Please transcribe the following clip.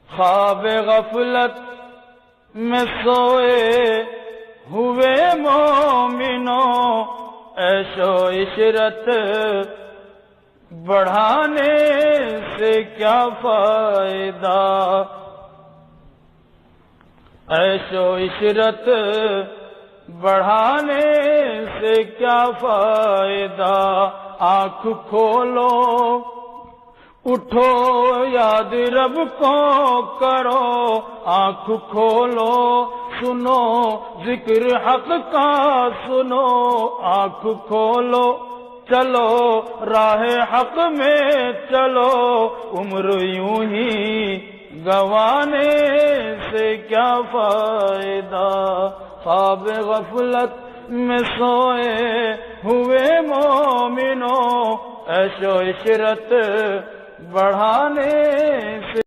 خواب غفلت میں سوئے ہوئے مومنوں، عیش و عشرت بڑھانے سے کیا فائدہ، عیش و عشرت بڑھانے سے کیا فائدہ، آنکھ کھولو اٹھو یاد رب کو کرو، آنکھ کھولو سنو ذکر حق کا سنو، آنکھ کھولو چلو راہ حق میں چلو، عمر یوں ہی گنوانے سے کیا فائدہ، خواب غفلت میں سوئے ہوئے مومنوں، عیش و عشرت بڑھانے سے